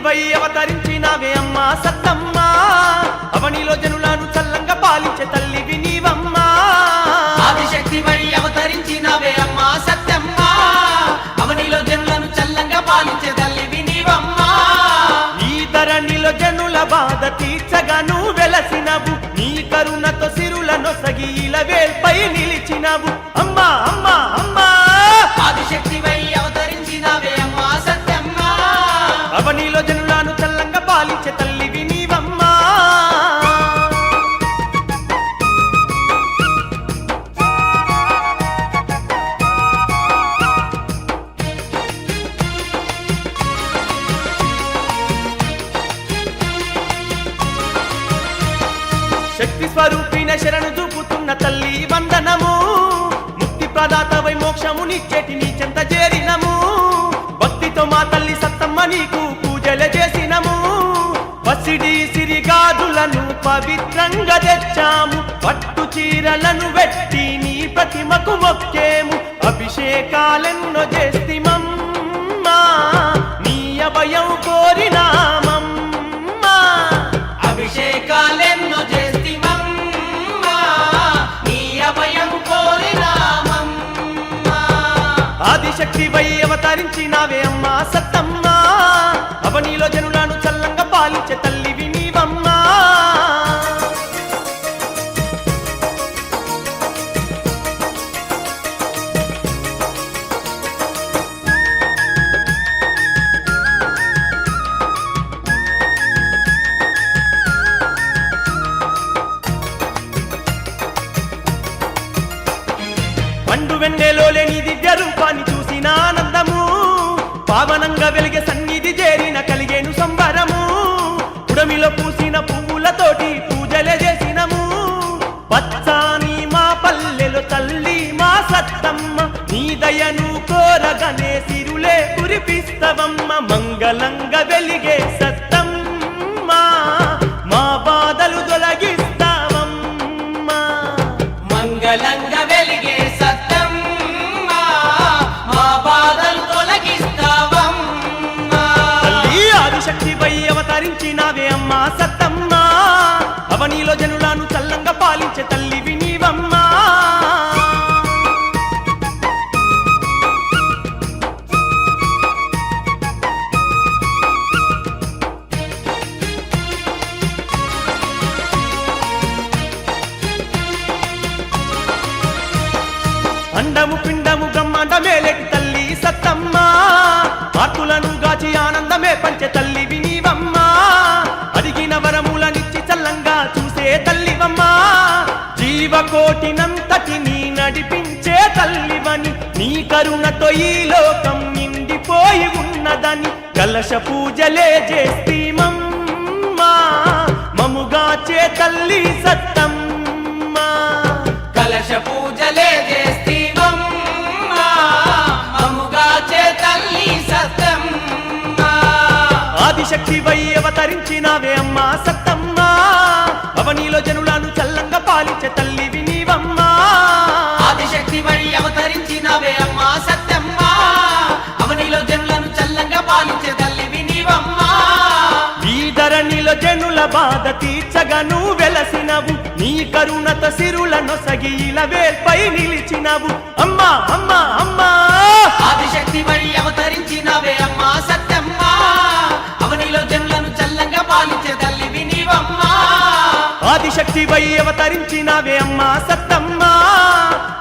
ఆదిశక్తివై అవతరించినావే అమ్మా సత్తమ్మ అవనిలో జనులను చల్లంగా పాలించే తల్లివి నీవమ్మా ఆదిశక్తివై అవతరించినావే అమ్మా సత్తమ్మ అవనిలో జనులను చల్లంగా పాలించే తల్లివి నీవమ్మా ఈ ధరణిలో జనుల బాధ తీర్చగా నువ్వు వెలసినవు నీ కరుణతో సిరులను సగి ఇలవేల్పై నిలిచినవు అమ్మా అమ్మా అమ్మా ఆదిశక్తివై అవతరించినావే అమ్మా సత్తమ్మ అవనిలో జనులను చల్లంగా పాలించే తల్లివి నీవమ్మా శక్తి స్వరూపిణ శరణు చూపుతున్న తల్లి వందనము ముక్తి ప్రదాతవై మోక్షము నిచ్చేటి నీ చెంత చేరినము భక్తితో మా తల్లి సత్తమ్మ నీకు పూజలు చేసినము పసిడి సిరిగాజులను పవిత్రంగా తెచ్చాము పట్టు చీరలను వెట్టి నీ ప్రతిమకు మొక్కేము అభిషేకాలెన్నో చేస్తిమమ్మా నీ అభయం కోరినామమ్మా అభిషేకాలెన్నో చేస్తిమమ్మా నీ అభయం కోరినామమ్మా ఆదిశక్తివై అవతరించినావే అమ్మా సత్తమ్మ అవనిలో జనులను చల్లంగా పాలించే తల్లివి నీవమ్మా పండు వెన్నెలో లేని దివ్య రూపాన్ని చూసిన ఆనందము పావనంగా వెలిగే సన్నిధి చేరిన కలిగేను సంబరము పుడమిలో పూసిన పువ్వులతోటి పూజలే చేసినము పచ్చాని మా పల్లెలో తల్లి మా సత్తమ్మ నీ దయను కోరగనే సిరులే కురిపిస్తవమ్మ మంగళంగా వెలిగే సత్తమ్మ మా బాధలు తొలగిస్తావమ్మ మంగళంగా వెలిగే సత్తమ్మ మా బాధలు తొలగిస్తావమ్మా తల్లి ఆదిశక్తివై అవతరించినావే అమ్మా సత్తమ్మ అవనిలో జనులను చల్లంగా పాలించే తల్లివి నీవమ్మా అండము పిండము బ్రహ్మాండమేలెటి తల్లి సత్తమ్మ ఆర్తులను గాచి ఆనందమే పంచే తల్లివి నీవమ్మా అడిగిన వరములనిచ్చి చల్లంగా చూసే తల్లివమ్మా జీవకోటినంతటిని నడిపించే తల్లివని నీ కరుణతో ఈ లోకం నిండిపోయి ఉన్నదని కలశ పూజలే చేస్తీమమ్మా మముగాచే తల్లి సత్తమ్మ కలశ పూజలే చేస్తీమమ్మా మమ్ముగాచే తల్లి సత్తమ్మ ఆదిశక్తివై అవతరించినావే అమ్మా సత్తమ్మ అవనిలో జనులను చల్లంగా పాలించే తల్లివి నీవమ్మా ఆదిశక్తివై అవతరించినవే అమ్మా సత్తమ్మ అవనిలో జనులను చల్లంగా పాలించే తల్లివి నీవమ్మా ఈ ధరణిలో జనుల బాధ తీర్చగా నువ్వు వెలసినవు నీ కరుణత సిరులను సగి ఇలవేల్పై నిలిచినవు అమ్మా అమ్మా అమ్మా ఆదిశక్తివై అవతరించినవే అమ్మా సత్తమ్మ అవనిలో జనులను చల్లంగా పాలించే తల్లివి నీవమ్మా ఆదిశక్తివై అవతరించినావే అమ్మా సత్తమ్మ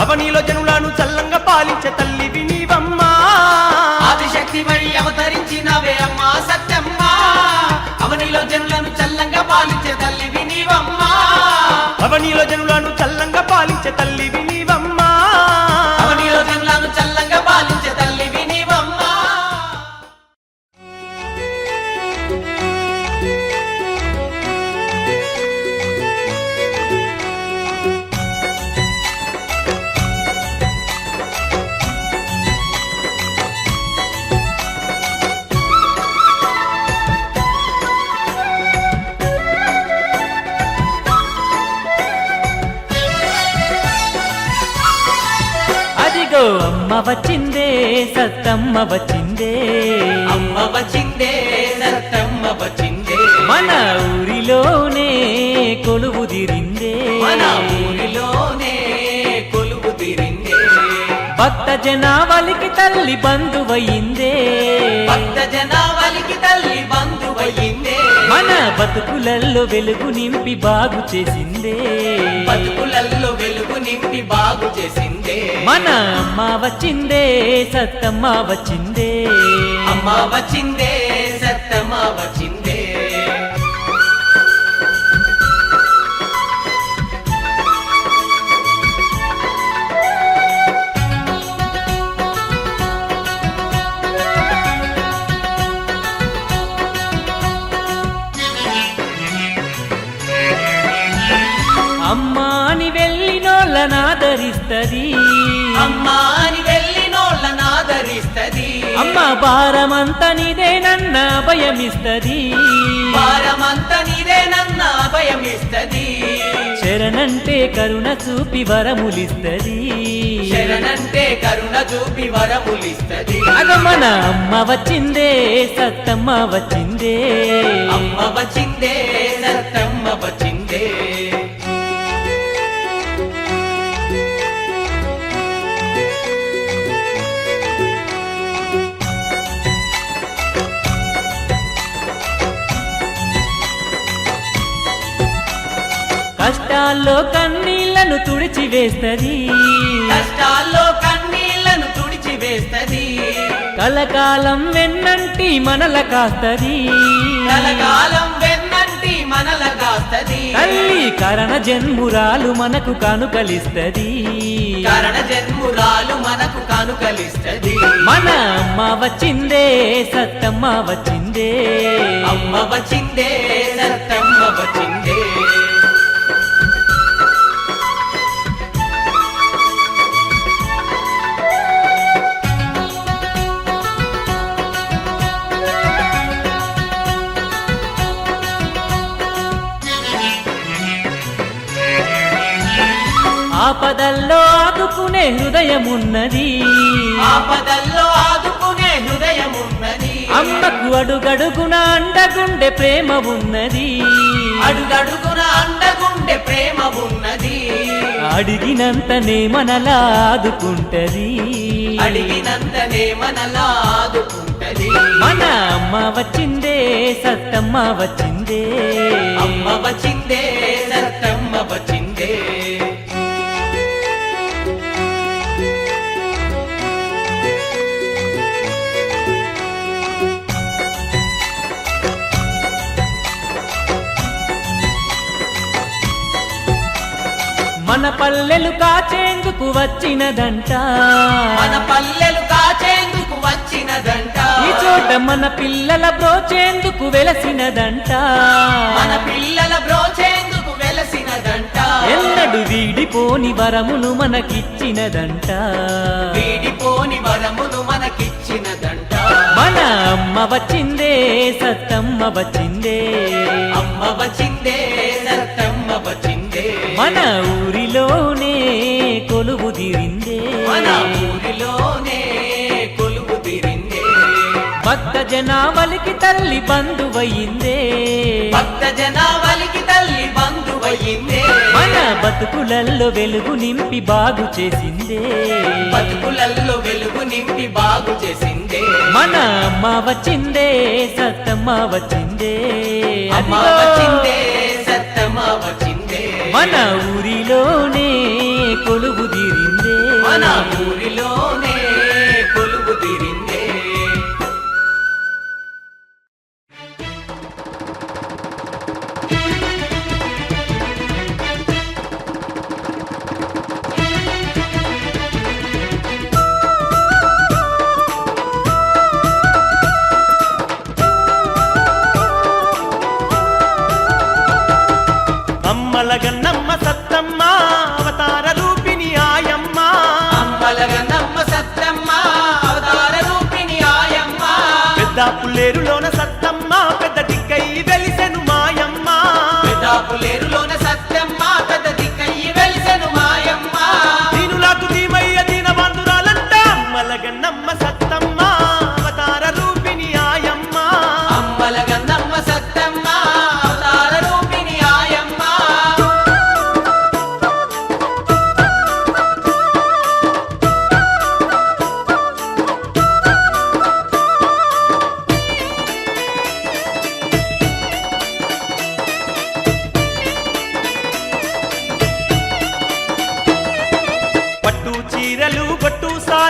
అవనిలో జనులను చల్లంగా పాలించే తల్లివి నీవమ్మా ఆదిశక్తివై అవతరించినవే అమ్మా సత్తమ్మ అవనిలో జనులను చల్లంగా పాలించే తల్లివి నీవమ్మా అవనిలో జనులను చల్లంగా పాలించే తల్లివి నీవమ్మా అవనిలో జనులను చల్లంగా పాలించే తల్లివి నీవమ్మా అదిగో అమ్మ వచ్చిందే సత్తమ్మ వచ్చిందే అమ్మ వచ్చిందే సత్తమ్మ వచ్చిందే మన ఊరిలోనే కొలువు తీరిందే మన ఊరిలోనే కొలువు తీరిందే భక్త జనావళికి తల్లి బంధువయిందే భక్త జనావళికి తల్లి బంధువయ్యిందే మన బతుకులల్లో వెలుగు నింపి బాగు చేసిందే బతుకులల్లో వెలుగు నింపి బాగు చేసిందే మన అమ్మ వచ్చిందే సత్తమ్మ వచ్చిందే అమ్మ వచ్చిందే సత్తమ్మ వచ్చిందే అమ్మాని వెళ్ళినోళ్ళనాదరిస్తది అమ్మా అని వెళ్ళినోళ్ళనాదరిస్తది అమ్మ భారమంత నీదేనన్న భయమిస్తది భారమంత నీదేనన్న అభయమిస్తది శరణంటే కరుణ చూపి వరములిస్తది శరణంటే కరుణ చూపి వరములిస్తది అగ మన అమ్మ వచ్చిందే సత్తమ్మ వచ్చిందే అమ్మ వచ్చిందే సత్తమ్మ వచ్చిందే కష్టాల్లో కన్నీళ్లను తుడిచి వేస్తది కష్టాల్లో కన్నీళ్లను తుడిచి వేస్తది కలకాలం వెన్నంటి మనల కాస్తది కలకాలం వెన్నంటి మనల కాస్తది తల్లి కరణ జన్మురాలు మనకు కానుకలిస్తది కరణ జన్మురాలు మనకు కానుకలిస్తది మన అమ్మ వచ్చిందే సత్తమ్మ వచ్చిందే అమ్మ వచ్చిందే సత్తమ్మ వచ్చిందే ఆపదల్లో ఆదుకునే హృదయమున్నది ఆపదల్లో ఆదుకునే హృదయమున్నది అమ్మకు అడుగడుగున అండగుండె ప్రేమ ఉన్నది అడుగడుగున అండగుండె ప్రేమ ఉన్నది అడిగినంతనే మనలా ఆదుకుంటది అడిగినంతనే మనలా ఆదుకుంటది మన అమ్మ వచ్చిందే సత్తమ్మ వచ్చిందే అమ్మ వచ్చిందే సత్తమ్మ వచ్చిందే మన పల్లెలు కాచేందుకు వచ్చినదంట మన పల్లెలు కాచేందుకు వచ్చినదంట ఈ చోట మన పిల్లల బ్రోచేందుకు వెలసినదంట మన పిల్లల బ్రోచేందుకు వెలసినదంట ఎన్నడు వీడిపోని వరమును మనకిచ్చినదంట వీడిపోని వరమును మనకిచ్చినదంట మన అమ్మ వచ్చిందే సత్తమ్మ వచ్చిందే అమ్మ వచ్చిందే సత్తమ్మ వచ్చిందే మన ఊరిలోనే కొలువు తీరిందే మన ఊరిలోనే కొలువు తీరిందే భక్త జనావళికి తల్లి బంధువయిందే భక్త జనావళికి తల్లి బంధువయ్యిందే మన బతుకులల్లో వెలుగు నింపి బాగు చేసిందే బతుకులల్లో వెలుగు నింపి బాగు చేసిందే మన అమ్మ వచ్చిందే సత్తమ్మ వచ్చిందే అమ్మ అదిగో వచ్చిందే సత్తమ్మ వచ్చిందే మన ఊరిలోనే కొలువు తీరిందే మన ఊరిలోనే కొలువు తీరిందే అమ్మలగన్నమ్మ సత్తమ్మ అవతార రూపిణి ఆయమ్మ అమ్మలగన్నమ్మ సత్తమ్మ అవతార రూపిణి ఆయమ్మ పెద్ద పుల్లేరులోన సత్తమ్మ పెద్ద దిక్కై వెలిసెను మాయమ్మ పెదాపులేరులోన సత్తమ్మ పెద్ద దిక్కయ్యి వెలిసెను మాయమ్మ దీనులకు దీమయ్య దీన బంధురాలంట అమ్మలగన్నమ్మ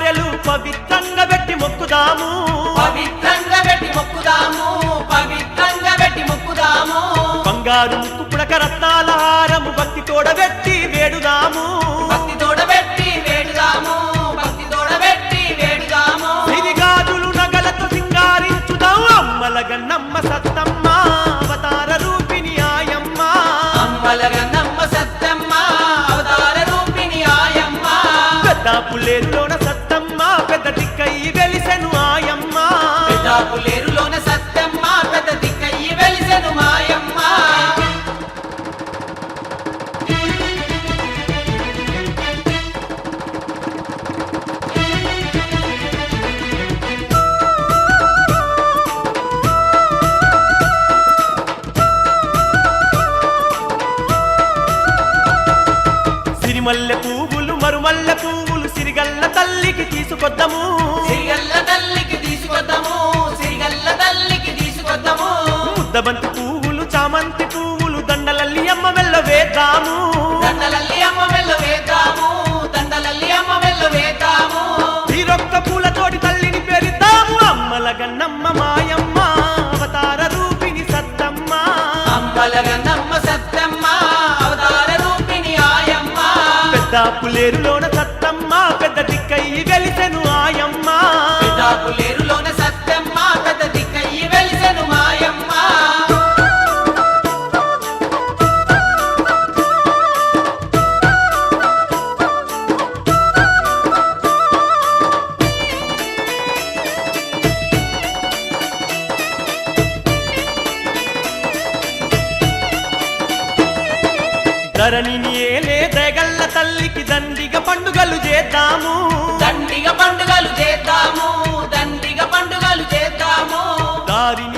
గారెలు పవిత్రంగా పెట్టి మొక్కుదాము పవిత్రంగా పెట్టి మొక్కుదాము పవిత్రంగా పెట్టి మొక్కుదాము బంగారు ముక్కు పుడక రత్నాల హారము భక్తి తోడబెట్టి వేడుదాము భక్తి తోడబెట్టి వేడుదాము భక్తి తోడబెట్టి వేడుదాము సిరిగాజులు నగలతో సింగారించుదాం అమ్మల గన్నమ్మ సత్తమ్మ అవతార రూపిణి ఆయమ్మ అమ్మల గంగమ్మ సత్తమ్మ అవతార రూపిణి ఆయమ్మ పెద్దాపులేరులోన సత్తమ్మ పెద్ద దిక్కయ్యి వెలిసెను ఆయమ్మ పెద్దాపులేరులోన సత్తమ్మ పెద్ద దిక్కయ్యి వెలిసెను మాయమ్మ సిరిమల్లె పువ్వులు మరుమల్లె పువ్వులు సిరిగల్ల తల్లికి తీసుకొద్దాము సిరిగల్ల తల్లికి తీసుకొద్దాము సిరిగల్ల తల్లికి తీసుకొద్దాము ముద్దబంతి పువ్వులు చామంతి పువ్వులు దండలల్లి అమ్మ మెల్ల వేద్దాము దండలల్లి అమ్మ మెల్ల వేద్దాము దండలల్లి అమ్మ మెల్ల వేద్దాము తీరొక్క పూలతోటి తల్లిని పేరిద్దాము అమ్మల గన్నమ్మ మాయమ్మ అవతార రూపిణి సత్తమ్మ అమ్మల గంగమ్మ సత్తమ్మ అవతార రూపిణి ఆయమ్మ పెద్దాపులేరులోన సత్తమ్మ పెద్ద దిక్కయ్యి వెలిసెను ఆయమ్మ పెద్దాపులేరులోన సత్తమ్మ పెద్ద దిక్కయ్యి వెలిసెను మాయమ్మ ధరణిని ఏలే దగల్ల తల్లికి దండిగా పండుగలు చేద్దాము దండిగ పండుగలు చేద్దాము దండిగ పండుగలు చేద్దాము దారిని